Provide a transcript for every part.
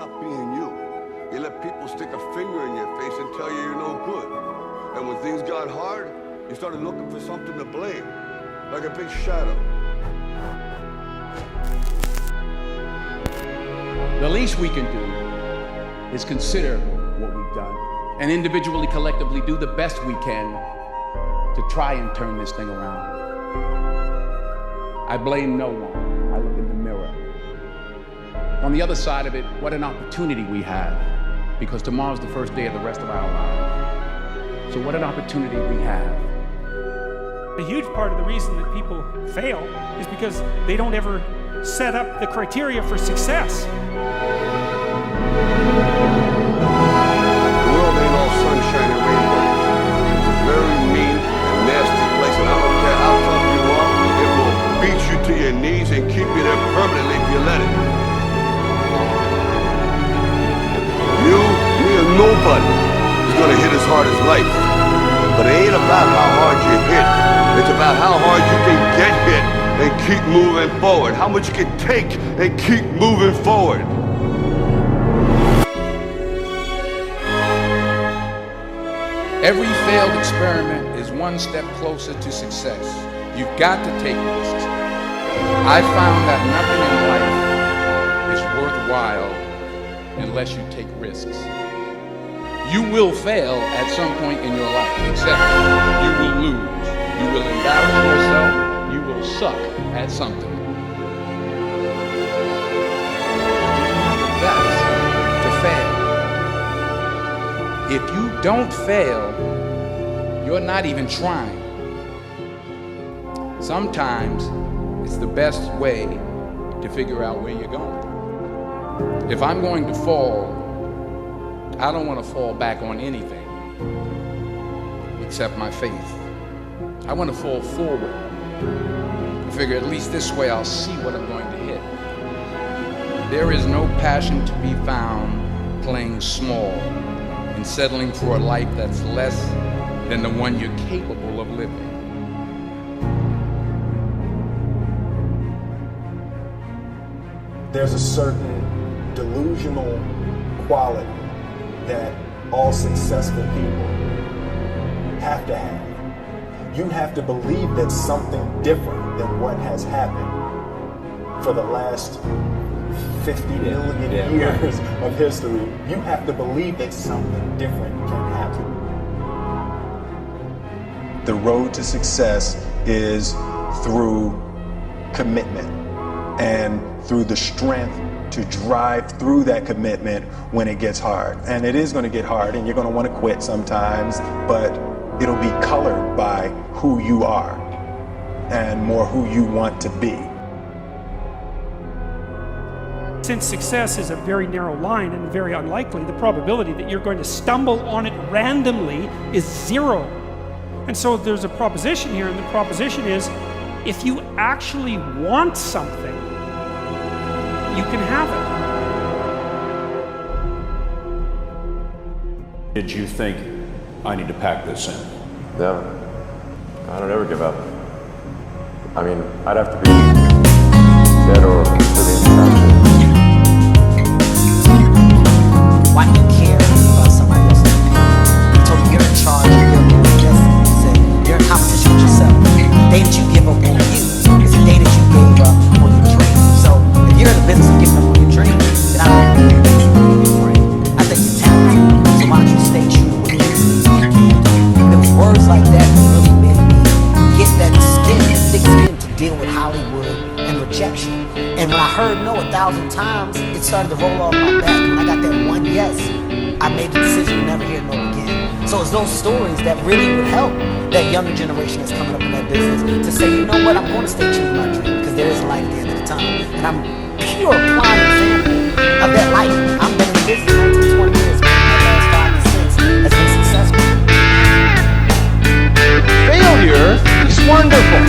stop being you. You let people stick a finger in your face and tell you you're no good. And when things got hard, you started looking for something to blame, like a big shadow. The least we can do is consider what we've done and individually, collectively do the best we can to try and turn this thing around. I blame no one. I look in the mirror. On the other side of it, what an opportunity we have, because tomorrow's the first day of the rest of our lives. So what an opportunity we have. A huge part of the reason that people fail is because they don't ever set up the criteria for success. The world ain't all sunshine and rainbows. It's a very mean and nasty place, and I don't care how tough you are, it will beat you to your knees and keep you there permanently if you let it. You, me, or nobody is gonna hit as hard as life. But it ain't about how hard you hit. It's about how hard you can get hit and keep moving forward. How much you can take and keep moving forward. Every failed experiment is one step closer to success. You've got to take risks. I found that nothing in life is worthwhile unless you take risks. You will fail at some point in your life, except you will lose. You will embarrass yourself. You will suck at something. That's to fail. If you don't fail, you're not even trying. Sometimes it's the best way to figure out where you're going. If I'm going to fall, I don't want to fall back on anything except my faith. I want to fall forward. I figure at least this way I'll see what I'm going to hit. There is no passion to be found playing small and settling for a life that's less than the one you're capable of living. There's a certain delusional quality that all successful people have to have. You have to believe that something different than what has happened for the last 50 million years of history. You have to believe that something different can happen. The road to success is through commitment and through the strength to drive through that commitment when it gets hard. And it is going to get hard and you're going to want to quit sometimes, but it'll be colored by who you are and more who you want to be. Since success is a very narrow line and very unlikely, the probability that you're going to stumble on it randomly is zero. And so there's a proposition here, and the proposition is, if you actually want something, you can have it. Did you think, I need to pack this in? No, I don't ever give up. I mean, I'd have to be dead or completely unconscious. Why do you care about somebody else? You told me you're in charge of your own destiny. You said you're in competition with yourself. The day that you give up on you is the day that you gave up on your dream. So if you're in the business of giving up on your dream, then I don't think you're in the business of your dream. I think you're talented. So why don't you stay true to what you do? It was words like that that really made me get that skin, thick skin to deal with Hollywood and rejection. And when I heard no 1,000 times, it started to roll off my back. When I got that one yes, I made the decision to never hear no again. So it's those stories that really would help that younger generation that's coming up in that business to say, you know what, I'm going to stay true to my dream because there is life at the end of the tunnel. And I'm pure prime example of that life. I've been in the business 19, 20 years, but in the last 5 and 6 has been successful. Failure is wonderful.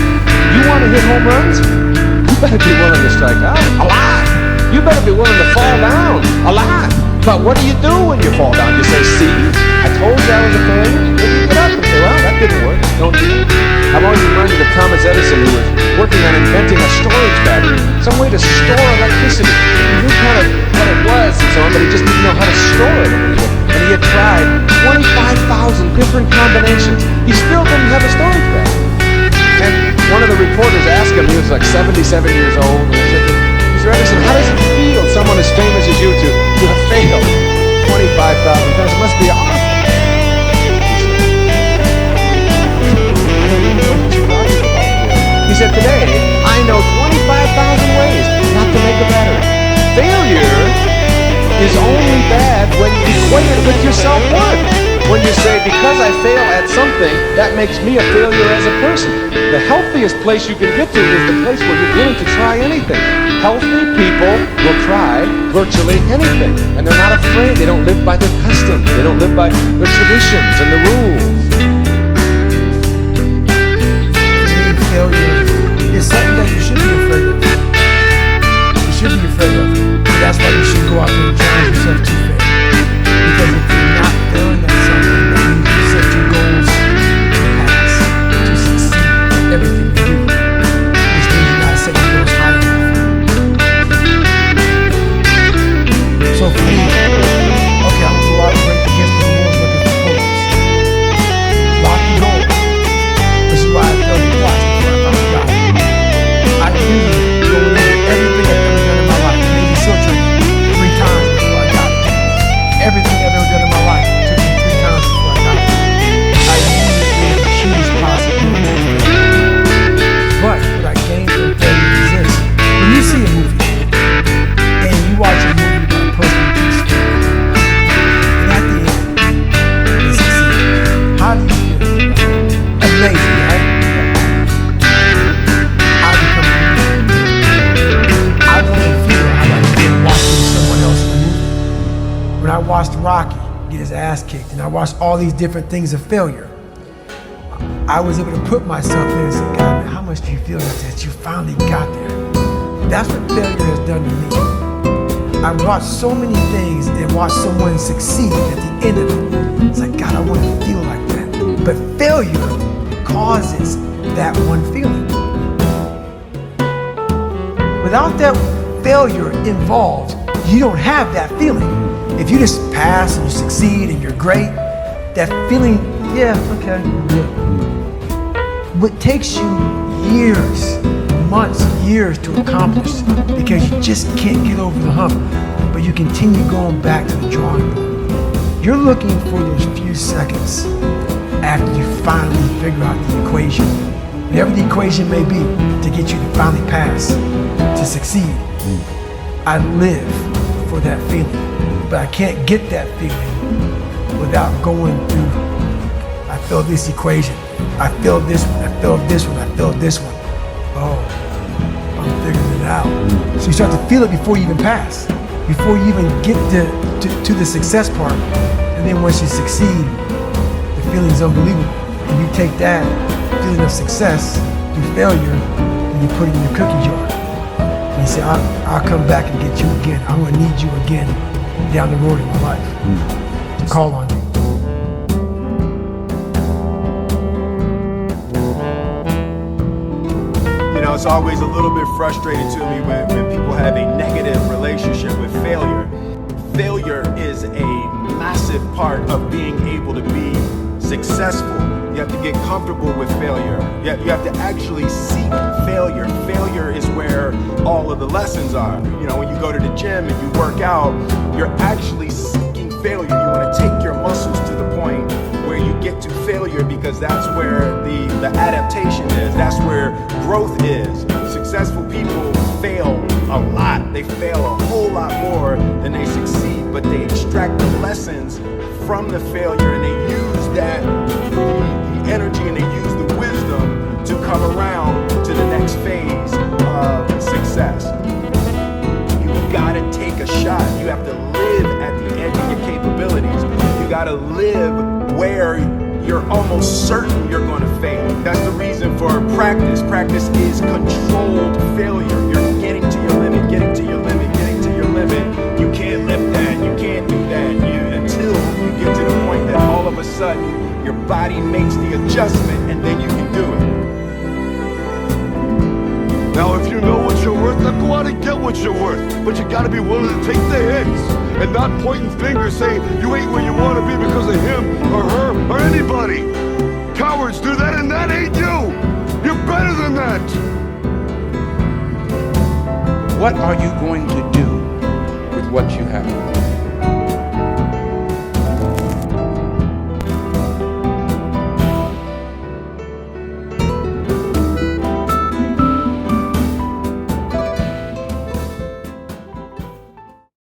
You want to hit home runs? You better be willing to strike out a lot. You better be willing to fall down a lot. But what do you do when you fall down? You say, see, I told you I was a failure. Then you get up and say, well, that didn't work. Don't do it. I'm always reminded of Thomas Edison, who was working on inventing a storage battery, some way to store electricity. He knew kind of what it was and so on, but he just didn't know how to store it. And he had tried 25,000 different combinations. He still didn't have a storage bag. And one of the reporters asked him, he was like 77 years old, and he said, Mr. Edison, how does it feel, someone as famous as you, to have failed 25,000 times? It must be awful. He said, today, I know 25,000 ways not to make a battery. Failure is only bad when you equate it with your self-worth. When you say, because I fail at something, that makes me a failure as a person. The healthiest place you can get to is the place where you're willing to try anything. Healthy people will try virtually anything. And they're not afraid. They don't live by their customs. They don't live by their traditions and the rules. Failure is something that you should be afraid of. You should be afraid of. That's why you should go out there and challenge yourself to fail. Because if you're not failing at something, that means you set your goals past to succeed in everything you do. Which means you gotta set your goals high enough. So for me, okay, I'm gonna go out and break against the walls looking for pull-ups. Lofty goals. This is why I failed twice before I found God. I knew going over everything I've ever done in my life. Maybe SEAL training 3 times before I got it. Everything I've ever done in my life took me 3 times before I got it. I knew there was a huge possibility. But what I gained from failure is this. When you see a movie, and you watch a movie about a person who keeps failing, and at the end, they succeed, how do you feel? Amazing, right? I become I want to feel how I feel watching someone else in the movie. When I watched Rocky get his ass kicked, and I watched all these different things of failure, I was able to put myself in and say, God, man, how much do you feel that you finally got there? That's what failure has done to me. I've watched so many things and watched someone succeed at the end of it. It's like, God, I want to feel like that. But failure causes that one feeling. Without that failure involved, you don't have that feeling. If you just pass and you succeed and you're great, that feeling, yeah, okay. What takes you years, months, years to accomplish because you just can't get over the hump, but you continue going back to the drawing board. You're looking for those few seconds after you finally figure out the equation, whatever the equation may be, to get you to finally pass, to succeed. I live for that feeling, but I can't get that feeling without going through, I failed this equation, I failed this one, I failed this one, I failed this one. Oh, I'm figuring it out. So you start to feel it before you even pass, before you even get to the success part. And then once you succeed, the feeling is unbelievable. And you take that feeling of success through failure and you put it in your cookie jar. And you say, I'll come back and get you again. I'm gonna need you again down the road in my life to call on you. You know, it's always a little bit frustrating to me when people have a negative relationship with failure. Failure is a massive part of being able to be successful. You have to get comfortable with failure. You have to actually seek failure. Failure is where all of the lessons are. You know, when you go to the gym and you work out, you're actually seeking failure. You want to take your muscles to the point where you get to failure because that's where the adaptation is. That's where growth is. Successful people fail a lot. They fail a whole lot more than they succeed, but they extract the lessons from the failure and they use that the energy and they use the wisdom to come around to the next phase of success. You gotta take a shot. You have to live at the edge of your capabilities. You gotta live where you're almost certain you're gonna fail. That's the reason for practice. Practice is controlled failure. You're getting to your limit, getting to your limit, getting to your limit. You can't lift that, you can't do that, until you get to the point that all of a sudden your body makes the adjustment and then you can do it. Now, if you know what you're worth, now go out and get what you're you're worth, but you gotta be willing to take the hits and not pointing fingers saying you ain't where you want to be because of him or her or anybody. Cowards do that, and that ain't you. You're better than that. What are you going to do with what you have?